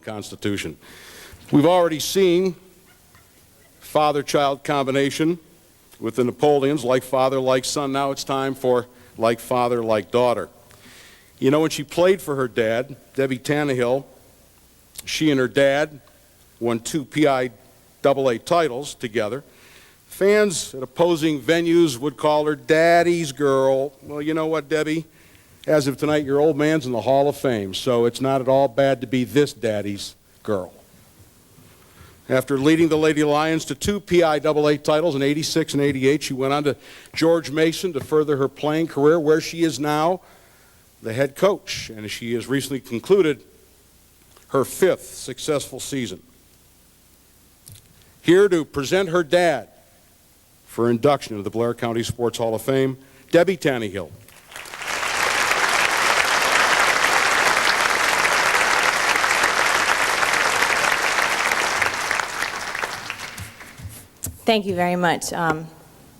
Constitution. We've already seen father-child combination with the Napoleons, like father, like son. Now it's time for like father, like daughter. You know, when she played for her dad, Debbie Taneyhill, she and her dad won 2 PIAA titles together. Fans at opposing venues would call her Daddy's girl. Well, you know what, Debbie? As of tonight, your old man's in the Hall of Fame, so it's not at all bad to be this daddy's girl. After leading the Lady Lions to 2 PIAA titles in '86 and '88, she went on to George Mason to further her playing career, where she is now the head coach, and she has recently concluded her 5th successful season. Here to present her dad for induction into the Blair County Sports Hall of Fame, Debbie Taneyhill. Thank you very much.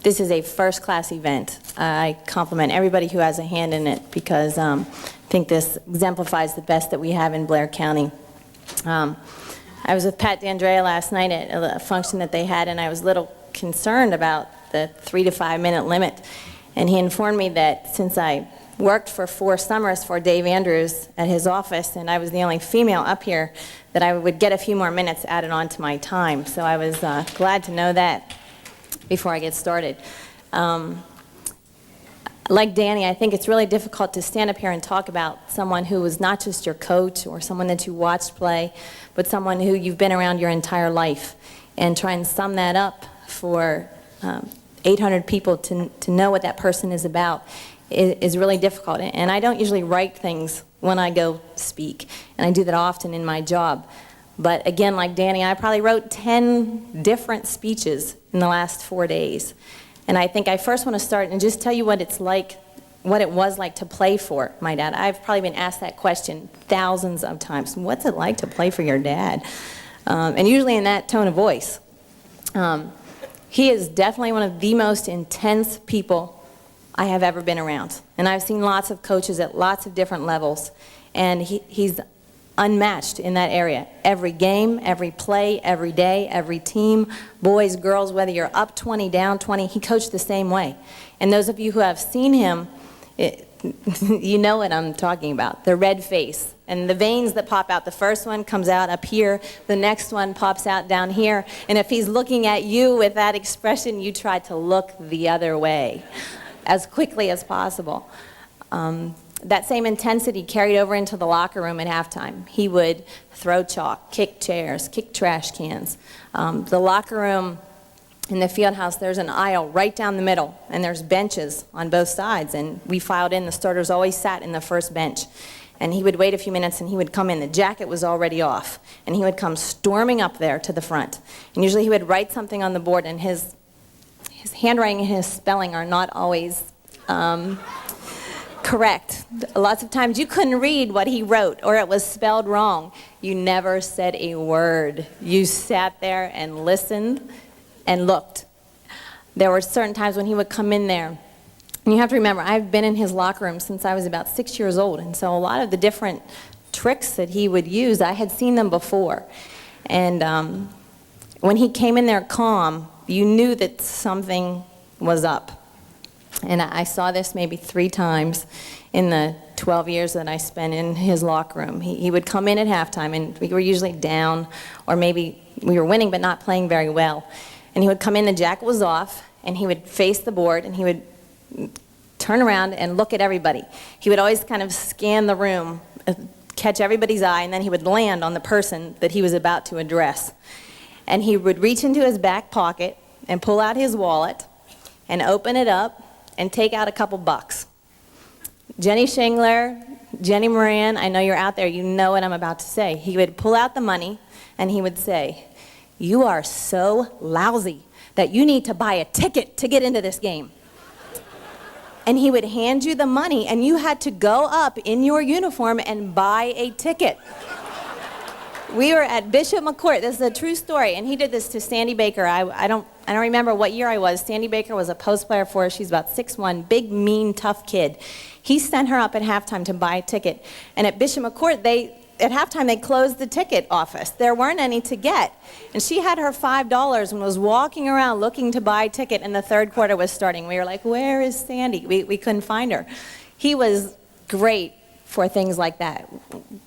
This is a first-class event. I compliment everybody who has a hand in it because I think this exemplifies the best that we have in Blair County. I was with Pat D'Andrea last night at a function that they had, and I was a little concerned about the 3 to 5 minute limit. And he informed me that since I worked for 4 summers for Dave Andrews at his office, and I was the only female up here, that I would get a few more minutes added on to my time. So I was glad to know that before I get started. Like Danny, I think it's really difficult to stand up here and talk about someone who was not just your coach or someone that you watched play, but someone who you've been around your entire life, and try and sum that up for 800 people to know what that person is about is really difficult. And I don't usually write things when I go speak, and I do that often in my job. But again, like Danny, I probably wrote 10 different speeches in the last 4 days. And I think I first want to start and just tell you what it's like, what it was like to play for my dad. I've probably been asked that question thousands of times. What's it like to play for your dad? And usually in that tone of voice. He is definitely one of the most intense people I have ever been around. And I've seen lots of coaches at lots of different levels, and he's unmatched in that area. Every game, every play, every day, every team, boys, girls, whether you're up 20, down 20, he coached the same way. And those of you who have seen him, you know what I'm talking about, the red face and the veins that pop out. The first one comes out up here, the next one pops out down here, and if he's looking at you with that expression, you try to look the other way as quickly as possible. That same intensity carried over into the locker room at halftime. He would throw chalk, kick chairs, kick trash cans. The locker room in the field house, there's an aisle right down the middle, and there's benches on both sides, and we filed in. The starters always sat in the first bench. And he would wait a few minutes, and he would come in. The jacket was already off, and he would come storming up there to the front. And usually he would write something on the board, and his handwriting and his spelling are not always correct. Lots of times you couldn't read what he wrote, or it was spelled wrong. You never said a word. You sat there and listened and looked. There were certain times when he would come in there, and you have to remember, I've been in his locker room since I was about 6 years old, and so a lot of the different tricks that he would use, I had seen them before. And when he came in there calm, you knew that something was up. And I saw this maybe 3 times in the 12 years that I spent in his locker room. He would come in at halftime, and we were usually down, or maybe we were winning but not playing very well. And he would come in, the jacket was off, and he would face the board, and he would turn around and look at everybody. He would always kind of scan the room, catch everybody's eye, and then he would land on the person that he was about to address. And he would reach into his back pocket and pull out his wallet and open it up and take out a couple bucks. Jenny Shingler, Jenny Moran, I know you're out there, you know what I'm about to say. He would pull out the money and he would say, "You are so lousy that you need to buy a ticket to get into this game." And he would hand you the money, and you had to go up in your uniform and buy a ticket. We were at Bishop McCourt. This is a true story, and he did this to Sandy Baker. I don't remember what year I was. Sandy Baker was a post player for us. She's about 6'1", big, mean, tough kid. He sent her up at halftime to buy a ticket. And at Bishop McCourt, at halftime, they closed the ticket office. There weren't any to get. And she had her $5 and was walking around looking to buy a ticket, and the third quarter was starting. We were like, where is Sandy? We couldn't find her. He was great for things like that.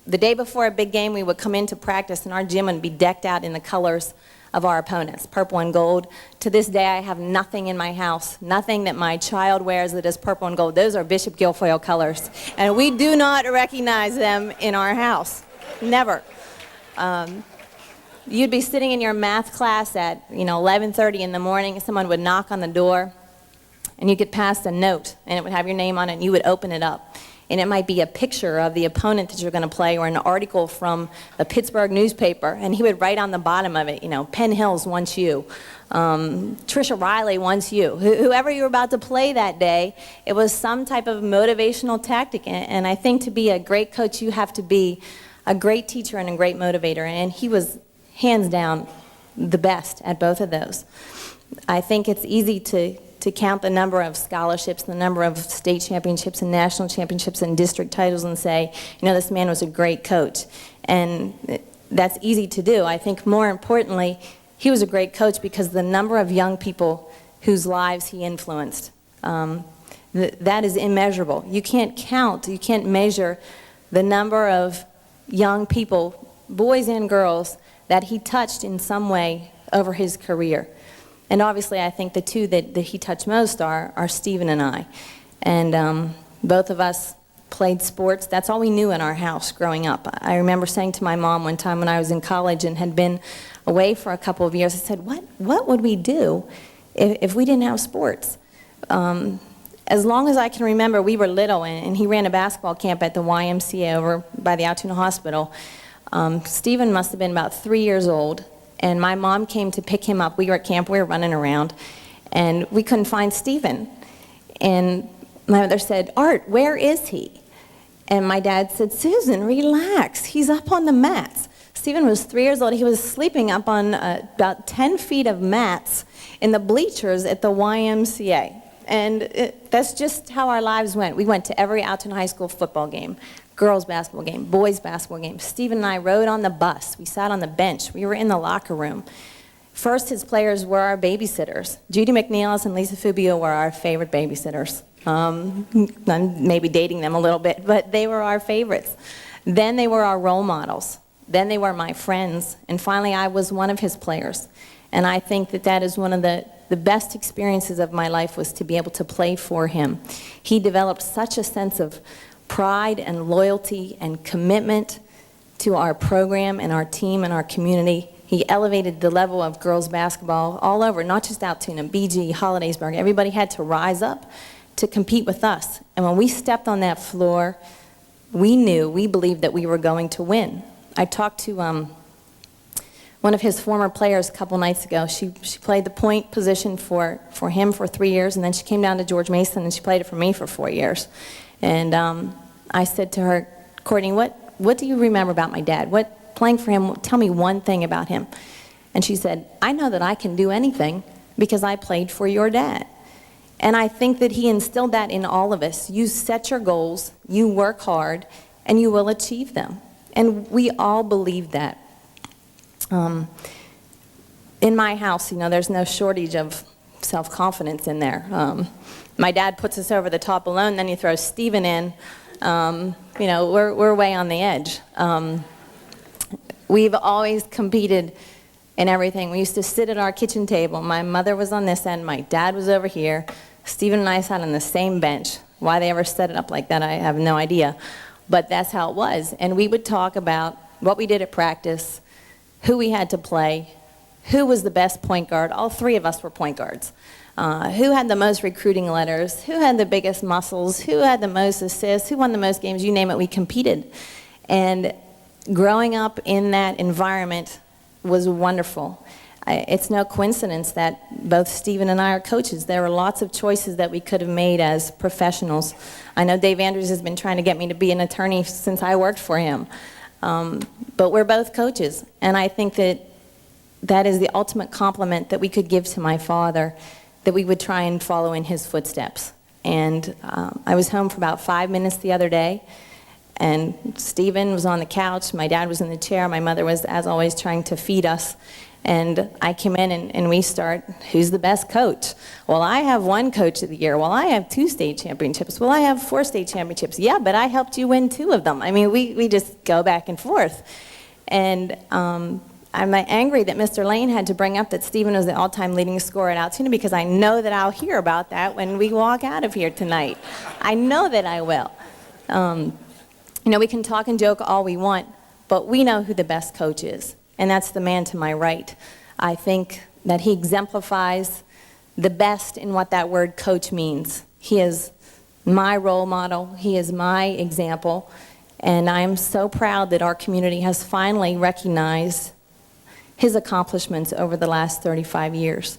The day before a big game, we would come into practice, and our gym would be decked out in the colors of our opponents, purple and gold. To this day, I have nothing in my house, nothing that my child wears that is purple and gold. Those are Bishop Guilfoyle colors, and we do not recognize them in our house. Never. You'd be sitting in your math class at 11:30 in the morning, and someone would knock on the door, and you could pass a note, and it would have your name on it, and you would open it up. And it might be a picture of the opponent that you're going to play, or an article from the Pittsburgh newspaper, and he would write on the bottom of it, Penn Hills wants you, Trisha Riley wants you. Whoever you were about to play that day, it was some type of motivational tactic. And I think to be a great coach, you have to be a great teacher and a great motivator. And he was hands down the best at both of those. I think it's easy to count the number of scholarships, the number of state championships and national championships and district titles and say, this man was a great coach. And that's easy to do. I think more importantly, he was a great coach because the number of young people whose lives he influenced, that is immeasurable. You can't count, you can't measure the number of young people, boys and girls, that he touched in some way over his career. And obviously, I think the two that he touched most are Stephen and I. And both of us played sports. That's all we knew in our house growing up. I remember saying to my mom one time when I was in college and had been away for a couple of years, I said, what would we do if we didn't have sports? As long as I can remember, we were little, and he ran a basketball camp at the YMCA over by the Altoona Hospital. Stephen must have been about 3 years old. And my mom came to pick him up. We were at camp, we were running around, and we couldn't find Stephen. And my mother said, Art, where is he? And my dad said, Susan, relax, he's up on the mats. Stephen was 3 years old. He was sleeping up on about 10 feet of mats in the bleachers at the YMCA. And that's just how our lives went. We went to every Altoona High School football game, girls basketball game, boys basketball game. Stephen and I rode on the bus. We sat on the bench. We were in the locker room. First, his players were our babysitters. Judy McNeilis and Lisa Fubio were our favorite babysitters. I'm maybe dating them a little bit, but they were our favorites. Then they were our role models. Then they were my friends. And finally, I was one of his players. And I think that is one of the best experiences of my life, was to be able to play for him. He developed such a sense of pride and loyalty and commitment to our program and our team and our community. He elevated the level of girls basketball all over, not just Altoona, BG, Hollidaysburg. Everybody had to rise up to compete with us. And when we stepped on that floor, we believed that we were going to win. I talked to one of his former players a couple nights ago. She played the point position for him for 3 years, and then she came down to George Mason and she played it for me for 4 years. And I said to her, Courtney, what do you remember about my dad? Playing for him, tell me one thing about him. And she said, I know that I can do anything because I played for your dad. And I think that he instilled that in all of us. You set your goals, you work hard, and you will achieve them. And we all believe that. In my house, there's no shortage of self-confidence in there. My dad puts us over the top alone, then you throw Stephen in. We're way on the edge. We've always competed in everything. We used to sit at our kitchen table. My mother was on this end, my dad was over here. Stephen and I sat on the same bench. Why they ever set it up like that, I have no idea. But that's how it was. And we would talk about what we did at practice, who we had to play, who was the best point guard. All three of us were point guards. Who had the most recruiting letters, who had the biggest muscles, who had the most assists, who won the most games, you name it, we competed. And growing up in that environment was wonderful. It's no coincidence that both Stephen and I are coaches. There were lots of choices that we could have made as professionals. I know Dave Andrews has been trying to get me to be an attorney since I worked for him. But we're both coaches, and I think that is the ultimate compliment that we could give to my father, that we would try and follow in his footsteps. And I was home for about 5 minutes the other day, And Stephen was on the couch, my dad was in the chair, my mother was, as always, trying to feed us. And I came in and we start, who's the best coach? Well, I have 1 coach of the year. Well, I have 2 state championships. Well, I have 4 state championships. Yeah, but I helped you win 2 of them. I mean, we just go back and forth. And I'm angry that Mr. Lane had to bring up that Stephen was the all-time leading scorer at Altoona, because I know that I'll hear about that when we walk out of here tonight. I know that I will. You know, we can talk and joke all we want, but we know who the best coach is, and that's the man to my right. I think that he exemplifies the best in what that word coach means. He is my role model. He is my example, and I'm so proud that our community has finally recognized his accomplishments over the last 35 years.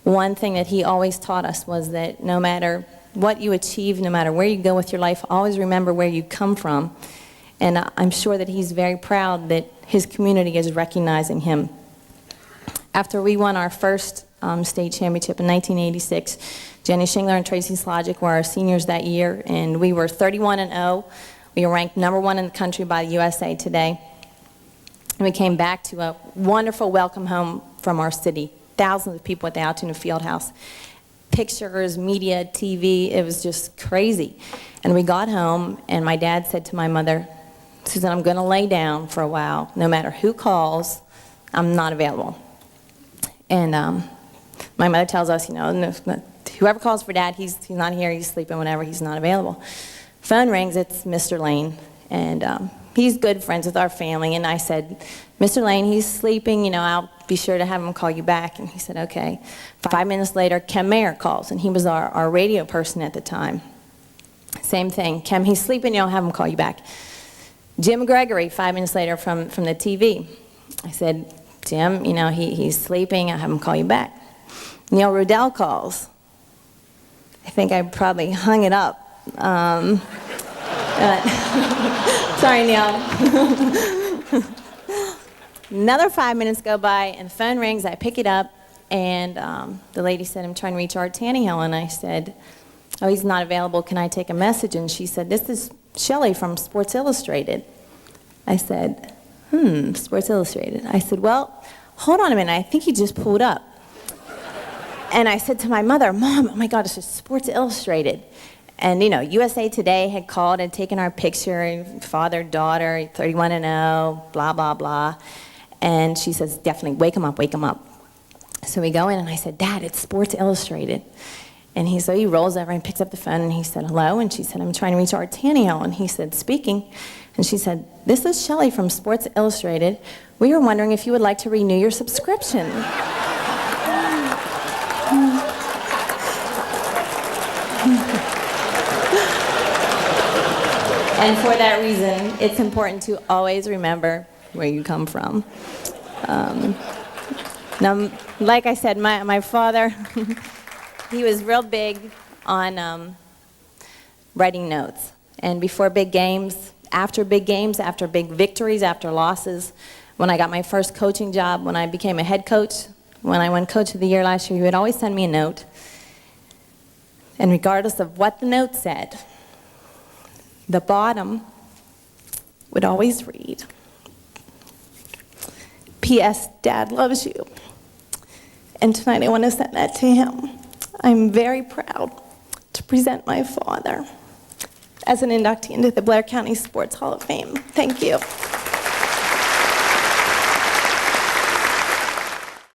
One thing that he always taught us was that no matter what you achieve, no matter where you go with your life, always remember where you come from. And I'm sure that he's very proud that his community is recognizing him. After we won our first state championship in 1986, Jenny Shingler and Tracy Slogic were our seniors that year, and we were 31-0. We were ranked #1 in the country by USA Today. And we came back to a wonderful welcome home from our city. Thousands of people at the Altoona Fieldhouse. Pictures, media, TV, it was just crazy. And we got home, and my dad said to my mother, Susan, I'm going to lay down for a while. No matter who calls, I'm not available. And my mother tells us, you know, whoever calls for Dad, he's not here, he's sleeping, whenever, he's not available. Phone rings, it's Mr. Lane, and he's good friends with our family. And I said, Mr. Lane, he's sleeping, you know, I'll be sure to have him call you back. And he said, okay. 5 minutes later, Kem Mayer calls, and he was our radio person at the time. Same thing, Kem, he's sleeping, you know, I'll have him call you back. Jim Gregory, 5 minutes later from the TV. I said, Jim, you know, he's sleeping, I'll have him call you back. Neil Rudell calls. I think I probably hung it up. Sorry, Neil. Another 5 minutes go by, and the phone rings, I pick it up, and the lady said, I'm trying to reach Art Taneyhill, and I said, oh, he's not available, can I take a message? And she said, this is Shelley from Sports Illustrated. I said, Sports Illustrated. I said, well, hold on a minute, I think he just pulled up. And I said to my mother, Mom, oh my God, it's just Sports Illustrated. And, you know, USA Today had called and taken our picture, father, daughter, 31-0, blah, blah, blah. And she says, definitely, wake him up, wake him up. So we go in, and I said, Dad, it's Sports Illustrated. And he rolls over and picks up the phone, and he said, hello. And she said, I'm trying to reach Art Taneyhill. And he said, speaking. And she said, this is Shelley from Sports Illustrated. We were wondering if you would like to renew your subscription. And for that reason, it's important to always remember where you come from. Now, like I said, my father, he was real big on writing notes. And before big games, after big victories, after losses, when I got my first coaching job, when I became a head coach, when I won Coach of the Year last year, he would always send me a note. And regardless of what the note said, the bottom would always read, P.S. Dad loves you. And tonight I want to send that to him. I'm very proud to present my father as an inductee into the Blair County Sports Hall of Fame. Thank you.